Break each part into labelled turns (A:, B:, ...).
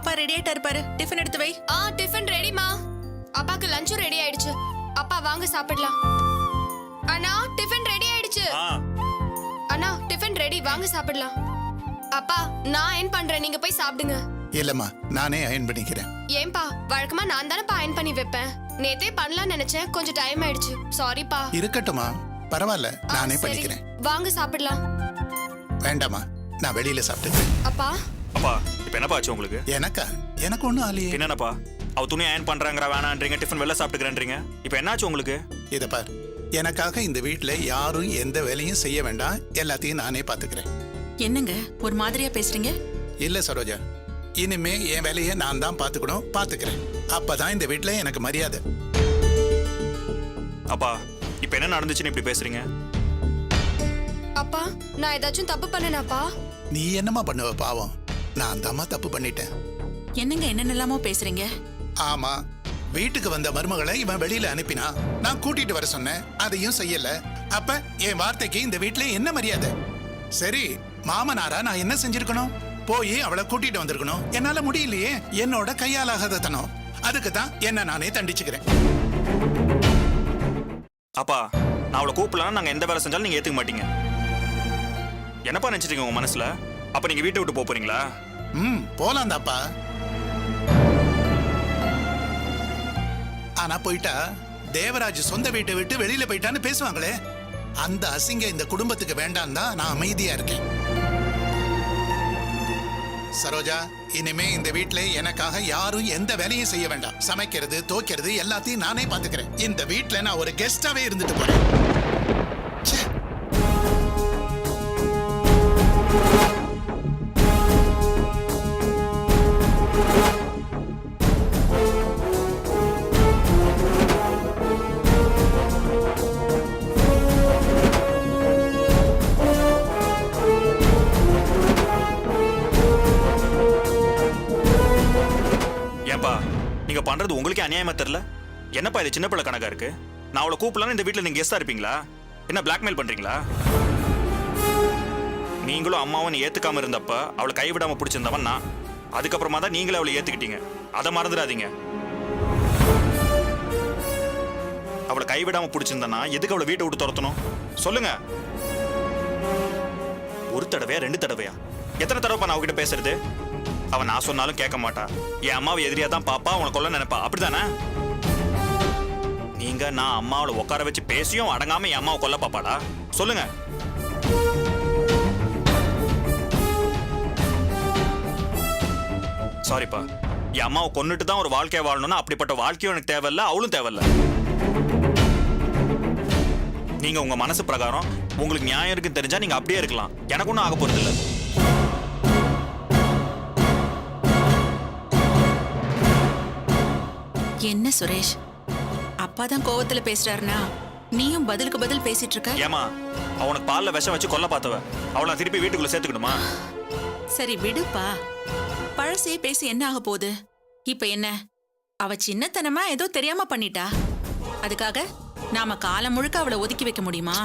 A: அப்பா ரெடி ஆயிட்டா இருப்பாரு, டிஃபன் எடுத்து வை.
B: டிஃபன் ரெடிமா. அப்பாக்கு லஞ்சும் ரெடி ஆயிடுச்சு. அப்பா வாங்க சாப்பிடலாம். அண்ணா டிஃபன் ரெடி ஆயிடுச்சு. அண்ணா டிஃபன் ரெடி, வாங்க சாப்பிடலாம். அப்பா நான் அயன் பண்றேன், நீங்க போய் சாப்பிடுங்க.
C: இல்லம்மா, நானே அயன் பண்ணிக்கிறேன்.
B: ஏன்பா, வழக்கமா நான் தானப்பா அயன் பண்ணி வைப்பேன். நேத்தே பண்ணலாம்னு நினைச்சேன், கொஞ்சம் டைம் ஆயிடுச்சு. சாரிப்பா.
C: இருக்கட்டுமா, பரவாயில்ல, நானே
B: சரி,
C: பண்ணிக்கிறேன்.
B: வாங்க சாப்பிடலாம்.
C: வேண்டாமா, நான் வெளியில சாப்பிட்டுக்கிறேன்.
B: அப்பா
D: அப்பா இப்போ என்னப்பா ஆச்சு உங்களுக்கு?
C: எனக்கு ஒண்ணும் ஆலையே.
D: என்னப்பா அவ துணி அயன் பண்றாங்கற வேணான்றீங்க, டிஃபன் வெளில சாப்பிட்டுக்கிறேன்றீங்க. இப்போ என்னாச்சு உங்களுக்கு?
C: இத பார், எனக்காக இந்த வீட்ல யாரும் எந்த வேலையும் செய்ய வேண்டாம், எல்லாத்தையும் நானே பாத்துக்கிறேன்.
A: என்னங்க ஒரு மாதிரியா பேசுறீங்க?
C: இல்ல சரோஜா, இனிமே என் வேலையை நான் தான் பாத்துக்கணும், பாத்துக்கிறேன். அப்பதான் இந்த வீட்ல எனக்கு மரியாதை.
D: அப்பா இப்போ என்ன நடந்துச்சுன்னு இப்படி பேசுறீங்க?
B: அப்பா நான் ஏதாச்சும் தப்பு பண்ணேனாப்பா?
C: நீ என்னமா பண்ணுவ பாவம், நான் தாம்மா தப்பு பண்ணிட்டேன்.
A: என்னங்க என்னென்னலாமோ பேசுறீங்க?
C: ஆமா, வீட்டுக்கு வந்த மருமகளை இவன் வெளியில அனுப்பினா, நான் கூட்டிட்டு வர சொன்னேன், அதையும் செய்யல. அப்ப என் வார்த்தைக்கு இந்த வீட்ல என்ன மரியாதை? சரி, மாமனாரா நான் என்ன செஞ்சிருக்கணும்? போய் அவளை கூட்டிட்டு வந்திருக்கணும். என்னால முடியலையே, என்னோட கையாலாகாத தனம். அதுக்கு தான் என்ன நானே தண்டிச்சுக்கிறேன்.
D: அப்பா நான் அவளை கூப்பிடலாம், நாங்க எந்த வேலை செஞ்சாலும் நீங்க ஏத்துக்க மாட்டீங்க. என்னப்பா நினைச்சிட்டீங்க உங்க மனசுல? அப்ப நீங்க வீட்டை விட்டு போறீங்களா?
C: போலாம் தாப்பா. ஆனா போயிட்டா தேவராஜ் சொந்த வீட்டை விட்டு வெளியில போயிட்டான்னு பேசுவாங்களே, அந்த அசிங்க இந்த குடும்பத்துக்கு வேண்டாம் தான் நான் அமைதியா இருக்கேன். சரோஜா, இனிமே இந்த வீட்ல எனக்காக யாரும் எந்த வேலையும் செய்ய வேண்டாம். சமைக்கிறது, துவைக்கிறது எல்லாத்தையும் நானே பாத்துக்கிறேன். இந்த வீட்ல நான் ஒரு கெஸ்டாவே இருந்துட்டு போறேன். ச்சே.
D: ஏன்பா நீங்க பண்றது உங்களுக்கே அநியாயமா தெரியல? என்னப்பா இது சின்ன பிள்ளை கணக்கா இருக்கு? நான் அவளை கூப்பிடலாம், இந்த வீட்டுல நீங்க கெஸ்டா இருப்பீங்களா? என்ன பிளாக்மெயில் பண்றீங்களா? நீங்களும் அம்மாவும் ஏத்துக்காம இருந்தப்ப அவளை கைவிடாம பிடிச்சிருந்தவன் நான். அதுக்கப்புறமா தான் நீங்களே அவளை ஏத்துக்கிட்டீங்க. அதை மறந்துடாதீங்க. அவளை கைவிடாம பிடிச்சிருந்தனா எதுக்கு அவளை வீட்டை விட்டு துரத்தணும் சொல்லுங்க? ஒரு தடவையா, ரெண்டு தடவையா, எத்தனை தடவை நான் அவகிட்ட பேசுறது? அவன் நான் சொன்னாலும் கேட்க மாட்டா. என் அம்மாவை எதிரியா தான் பாப்பா, உன கொல்ல நினைப்பா. அப்படித்தானே? நீங்க நான் அம்மாவோட உட்கார வச்சு பேசியும் அடங்காம என் அம்மாவை கொல்ல பாப்பாடா? சொல்லுங்க. சாரிப்பா, என் அம்மாவை கொன்னுட்டு தான் ஒரு வாழ்க்கையை வாழணும்னா அப்படிப்பட்ட வாழ்க்கையும் எனக்கு தேவையில்ல, அவளும் தேவையில்ல. நீங்க உங்க மனசு பிரகாரம் உங்களுக்கு நியாயம் இருக்குன்னு தெரிஞ்சா நீங்க அப்படியே இருக்கலாம். எனக்கு ஒன்றும் ஆக போறது இல்லை.
A: என்ன சுரேஷ், அப்பா தான் கோவத்துல பேசுறாருனா நீயும் பதிலுக்கு பதில் பேசிட்டு இருக்க?
D: ஏமா அவனுக்கு பால்ல விஷம் வச்சு கொல்ல பார்த்தவ அவளை திருப்பி வீட்டுக்குள்ள சேர்த்துக்கணுமா?
A: சரி விடுப்பா, பழசே பேசி என்ன ஆக போகுது? இப்ப என்ன, அவ சின்னத்தனமா ஏதோ தெரியாம பண்ணிட்டா, அதுக்காக நாம காலம் முழுக்க அவளை ஒதுக்கி வைக்க முடியுமா?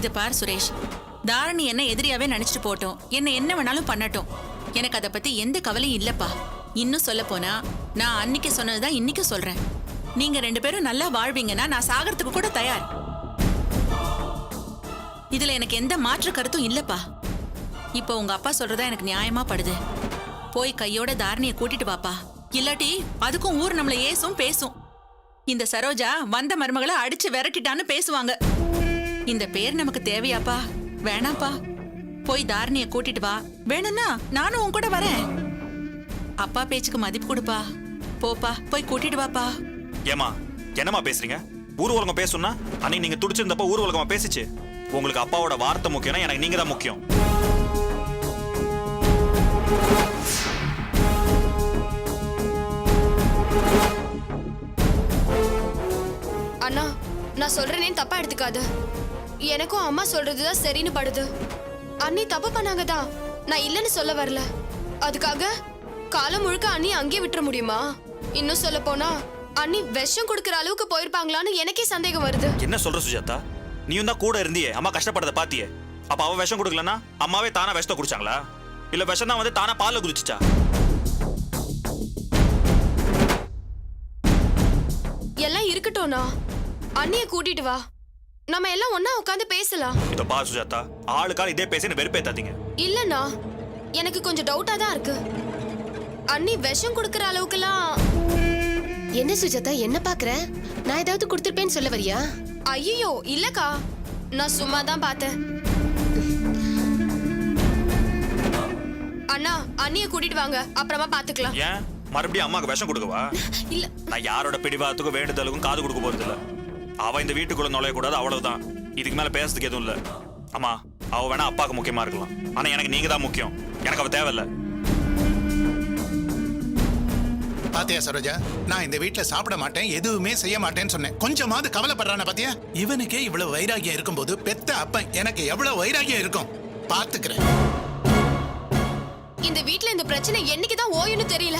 A: இத பார் சுரேஷ், தாரணி என்ன எதிரியாவே நினைச்சிட்டு போட்டோம், என்ன வேணாலும் பண்ணட்டும், எனக்கு அதை பத்தி எந்த கவலையும் இல்லப்பா. இன்னும் சொல்ல போனா நான் அன்னைக்கு சொன்னதுதான் இன்னைக்கு சொல்றேன். நீங்க ரெண்டு பேரும் நல்லா வாழ்வீங்கன்னா நான் சாகறதுக்கு கூட தயார். இதுல எனக்கு எந்த மாற்று கருத்தும் இல்லப்பா. இப்போ உங்க அப்பா சொல்றதா எனக்கு நியாயமா படுது. போய் கையோட தாரணியை கூட்டிட்டு வாப்பா. இல்லாட்டி அதுக்கும் ஊர் நம்மள ஏசும் பேசும். இந்த சரோஜா வந்த மருமகளை அடிச்சு விரட்டிட்டான்னு பேசுவாங்க. இந்த பேர் நமக்கு தேவையாப்பா? வேணாப்பா. போய் தாரணியை கூட்டிட்டு வா. வேணும்னா நானும் உன் கூட வரேன். அப்பா பேச்சுக்கு மதிப்பு கொடுப்பா. போப்பா, போய் கூட்டிட்டு வாப்பா.
D: ஏமா என்னமா பேசுறீங்க? ஊர் உலகம் பேசுனா அன்னைக்கு நீங்க துடிச்சிருந்தப்ப ஊர் உலகமா பேசிச்சு. உங்களுக்கு அப்பாவோட வார்த்தை முக்கியம், எனக்கு நீங்க தான் முக்கியம்.
B: அண்ணா நான் சொல்றேனே தப்பா எடுத்துக்காது. எனக்கும் அம்மா சொல்றதுதான் சரின்னு படுது. அண்ணி தப்பு பண்ணாங்கதான், நான் இல்லைன்னு சொல்ல வரல. அதுக்காக காலம் முழுக்க அண்ணி அங்கேயே விட்டுற முடியுமா? இன்னும் சொல்ல போனா அண்ணி விஷம் கொடுக்கற அளவுக்கு போயிருப்பாங்களான்னு எனக்கே சந்தேகம் வருது.
D: என்ன சொல்ற சுஜாதா? நீயும் தான் கூட இருந்தியே, அம்மா கஷ்டப்படுறத பாத்தியே. அப்ப அவ விஷம் கொடுக்கலன்னா அம்மாவே தானா விஷத்தை குடிச்சாங்களா? இல்ல விஷம் தான் வந்து தானா பால்ல குதிச்சுச்சா?
B: எல்லாம் இருக்கட்டும்னா அண்ணிய கூட்டிட்டு வா, நம்ம எல்லாம் ஒண்ணா உட்காந்து பேசலாம்.
D: இத பா சுஜாதா, ஆளுக்கால் இதே பேசி என்ன வெறுப்பேத்தாதீங்க.
B: இல்லண்ணா, எனக்கு கொஞ்சம் டவுட்டா தான் இருக்கு. அண்ணி விஷம் கொடுக்கற அளவுக்குலாம்.
E: என்ன சுஜாதா என்ன பாக்குற? நான் ஏதாவது கொடுத்திருப்பேன்னு சொல்ல வரியா?
B: ஐயோ இல்லக்கா, நான் சும்மா தான் பார்த்தேன். அண்ணா, அண்ணிய கூட்டிட்டு வாங்க, அப்புறமா பாத்துக்கலாம்.
D: ஏன் மறுபடியும் அம்மாக்கு விஷம் கொடுக்கவா?
B: இல்ல
D: நான் யாரோட பிடிவாதத்துக்கும் வேண்டுதலுக்கும் காது கொடுக்க போறது இல்ல. அவ இந்த வீட்டுக்குள்ள நுழைய கூடாது, அவ்வளவுதான். இதுக்கு மேல பேசுறதுக்கு எதுவும் இல்ல. அம்மா, அவ வேணா அப்பாக்கு முக்கியமா இருக்கலாம், ஆனா எனக்கு நீங்க தான் முக்கியம். எனக்கு அவ தேவையில்ல.
C: பாத்தியா சரோஜா, நான் இந்த வீட்டுல சாப்பிட மாட்டேன், எதுவுமே செய்ய மாட்டேன்னு சொன்னேன். கொஞ்சமாவது கவலைப்படுறான பாத்தியா? இவனுக்கே இவ்வளவு வைராகியம் இருக்கும்போது பெத்த அப்பன் எனக்கு எவ்வளவு வைராகியம் இருக்கும் பாத்துக்கிறேன்.
B: இந்த வீட்ல இந்த பிரச்சனை என்னைக்குதான் ஓயுன்னு தெரியல.